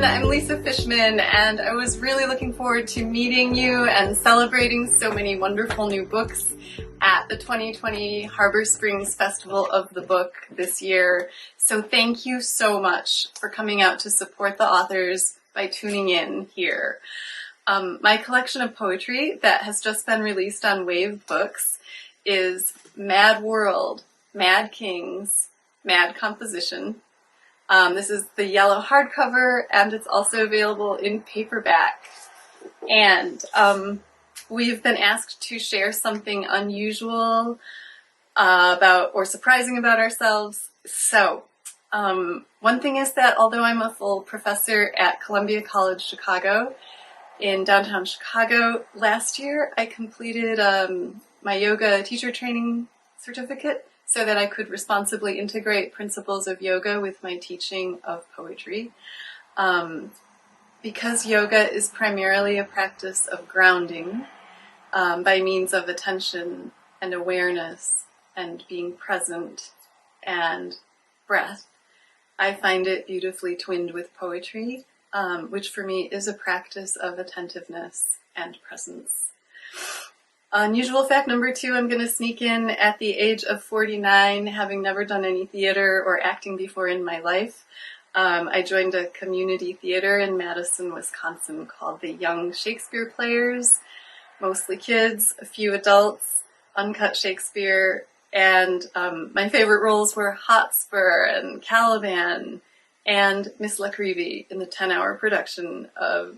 I'm Lisa Fishman, and I was really looking forward to meeting you and celebrating so many wonderful new books at the 2020 Harbor Springs Festival of the Book this year. So thank you so much for coming out to support the authors by tuning in here. My collection of poetry that has just been released on Wave Books is Mad World, Mad Kings, Mad Composition. This is the yellow hardcover, and it's also available in paperback. And we've been asked to share something unusual about or surprising about ourselves. So one thing is that although I'm a full professor at Columbia College Chicago in downtown Chicago, last year I completed my yoga teacher training certificate so that I could responsibly integrate principles of yoga with my teaching of poetry. Because yoga is primarily a practice of grounding by means of attention and awareness and being present and breath, I find it beautifully twinned with poetry, which for me is a practice of attentiveness and presence. Unusual fact number 2, I'm going to sneak in at the age of 49, having never done any theater or acting before in my life. I joined a community theater in Madison, Wisconsin called the Young Shakespeare Players, mostly kids, a few adults, uncut Shakespeare, and my favorite roles were Hotspur and Caliban and Miss La Creevy in the 10-hour production of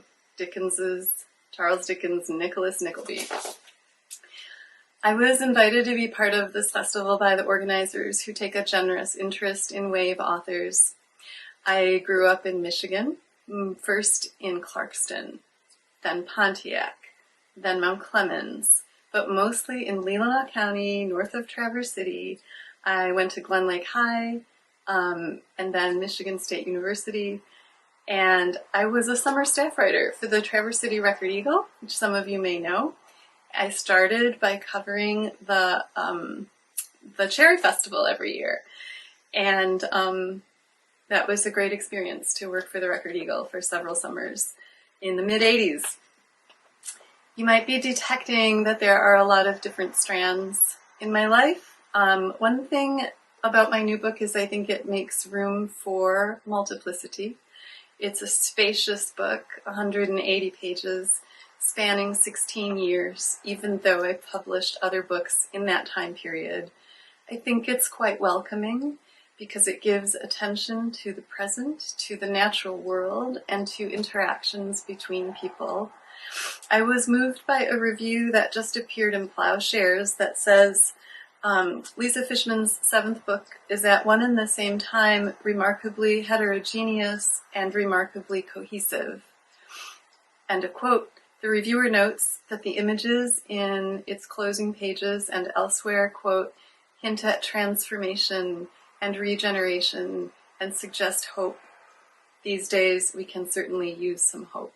Charles Dickens' Nicholas Nickleby. I was invited to be part of this festival by the organizers who take a generous interest in Wave authors. I grew up in Michigan, first in Clarkston, then Pontiac, then Mount Clemens, but mostly in Leelanau County, north of Traverse City. I went to Glen Lake High, and then Michigan State University, and I was a summer staff writer for the Traverse City Record Eagle, which some of you may know. I started by covering the Cherry Festival every year, and that was a great experience to work for the Record Eagle for several summers in the mid-'80s. You might be detecting that there are a lot of different strands in my life. One thing about my new book is I think it makes room for multiplicity. It's a spacious book, 180 pages, spanning 16 years, even though I've published other books in that time period. I think it's quite welcoming because it gives attention to the present, to the natural world, and to interactions between people. I was moved by a review that just appeared in Plowshares that says, Lisa Fishman's 7th book is at one and the same time remarkably heterogeneous and remarkably cohesive. End of quote. The reviewer notes that the images in its closing pages and elsewhere, quote, hint at transformation and regeneration and suggest hope. These days, we can certainly use some hope.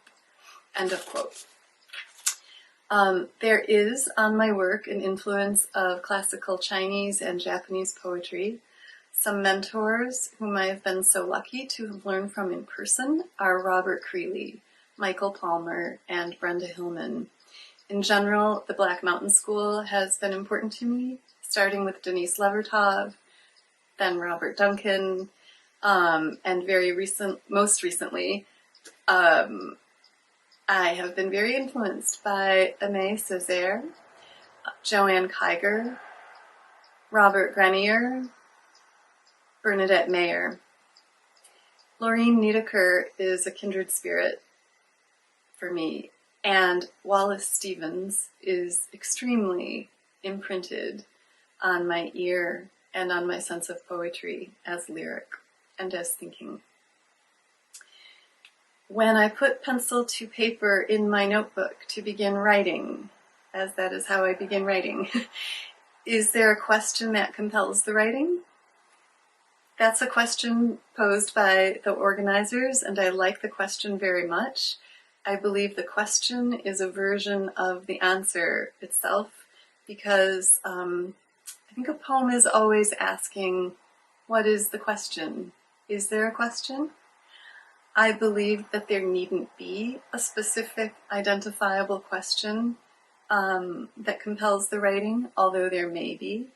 End of quote. There is on my work an influence of classical Chinese and Japanese poetry. Some mentors whom I have been so lucky to have learned from in person are Robert Creeley, Michael Palmer, and Brenda Hillman. In general, the Black Mountain School has been important to me, starting with Denise Levertov, then Robert Duncan, and most recently, I have been very influenced by Aimé Césaire, Joanne Kiger, Robert Grenier, Bernadette Mayer. Laureen Niedecker is a kindred spirit for me, and Wallace Stevens is extremely imprinted on my ear and on my sense of poetry as lyric and as thinking. When I put pencil to paper in my notebook to begin writing, as that is how I begin writing, is there a question that compels the writing? That's a question posed by the organizers, and I like the question very much. I believe the question is a version of the answer itself, because I think a poem is always asking, what is the question? Is there a question? I believe that there needn't be a specific identifiable question that compels the writing, although there may be,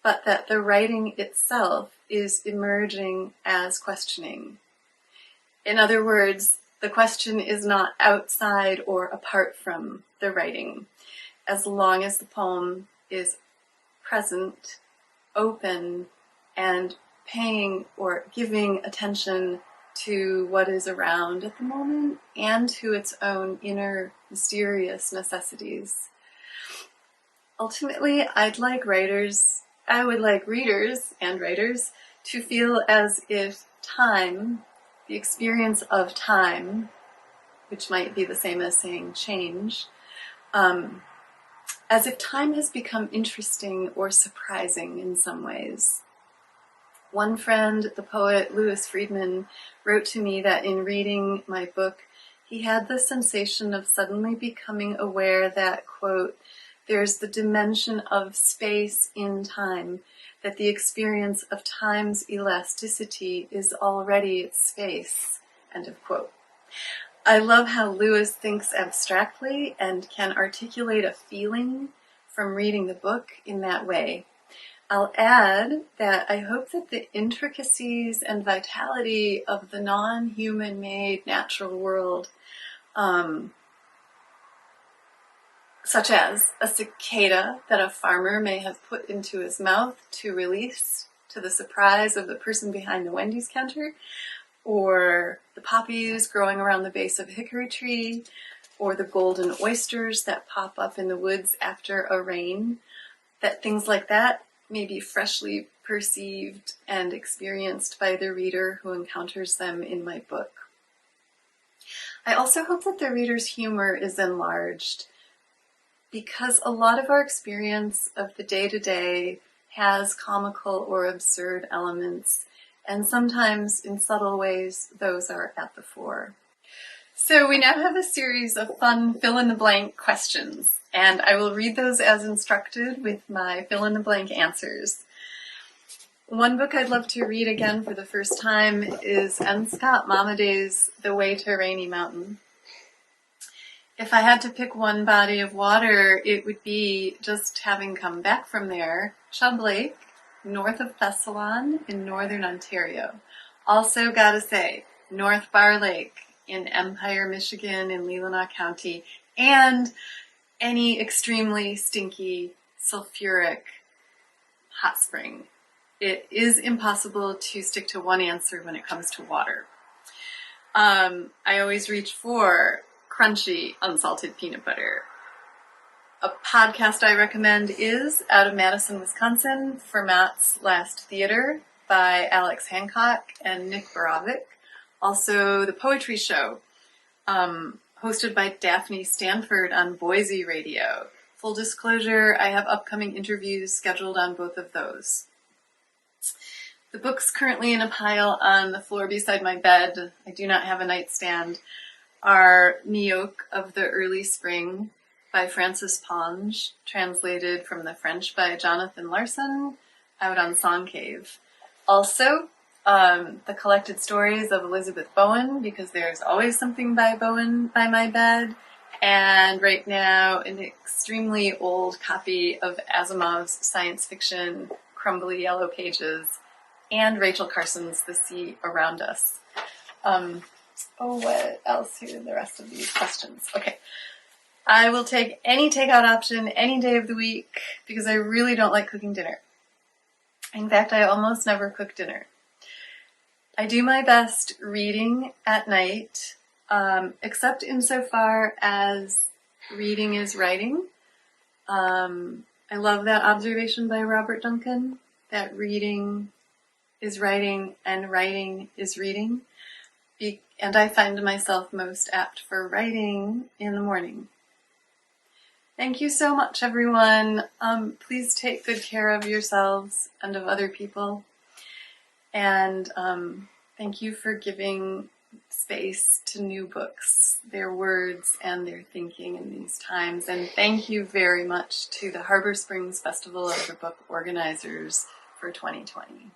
but that the writing itself is emerging as questioning. In other words, the question is not outside or apart from the writing, as long as the poem is present, open, and paying or giving attention to what is around at the moment and to its own inner mysterious necessities. Ultimately, I would like readers and writers to feel as if time, the experience of time, which might be the same as saying change, as if time has become interesting or surprising in some ways. One friend, the poet Louis Friedman, wrote to me that in reading my book, he had the sensation of suddenly becoming aware that, quote, there's the dimension of space in time, that the experience of time's elasticity is already its space, end of quote. I love how Lewis thinks abstractly and can articulate a feeling from reading the book in that way. I'll add that I hope that the intricacies and vitality of the non-human made natural world, such as a cicada that a farmer may have put into his mouth to release to the surprise of the person behind the Wendy's counter, or the poppies growing around the base of a hickory tree, or the golden oysters that pop up in the woods after a rain, that things like that may be freshly perceived and experienced by the reader who encounters them in my book. I also hope that the reader's humor is enlarged, because a lot of our experience of the day-to-day has comical or absurd elements, and sometimes in subtle ways those are at the fore. So we now have a series of fun fill-in-the-blank questions, and I will read those as instructed with my fill-in-the-blank answers. One book I'd love to read again for the first time is N. Scott Momaday's The Way to Rainy Mountain. If I had to pick one body of water, it would be, just having come back from there, Chub Lake, north of Thessalon in northern Ontario. Also, gotta say, North Bar Lake in Empire, Michigan in Leelanau County, and any extremely stinky, sulfuric hot spring. It is impossible to stick to one answer when it comes to water. I always reach for crunchy, unsalted peanut butter. A podcast I recommend is out of Madison, Wisconsin, Fermat's Last Theater by Alex Hancock and Nick Borovic. Also, The Poetry Show, hosted by Daphne Stanford on Boise Radio. Full disclosure, I have upcoming interviews scheduled on both of those. The books currently in a pile on the floor beside my bed, I do not have a nightstand, are Neoke of the Early Spring by Frances Ponge, translated from the French by Jonathan Larson, out on Song Cave. Also, the collected stories of Elizabeth Bowen, because there's always something by Bowen by my bed, and right now an extremely old copy of Asimov's science fiction, Crumbly Yellow Pages, and Rachel Carson's The Sea Around Us. What else here are the rest of these questions? Okay. I will take any takeout option any day of the week because I really don't like cooking dinner. In fact, I almost never cook dinner. I do my best reading at night, except insofar as reading is writing. I love that observation by Robert Duncan, that reading is writing and writing is reading. And I find myself most apt for writing in the morning. Thank you so much, everyone. Please take good care of yourselves and of other people. And thank you for giving space to new books, their words and their thinking in these times. And thank you very much to the Harbor Springs Festival of the Book organizers for 2020.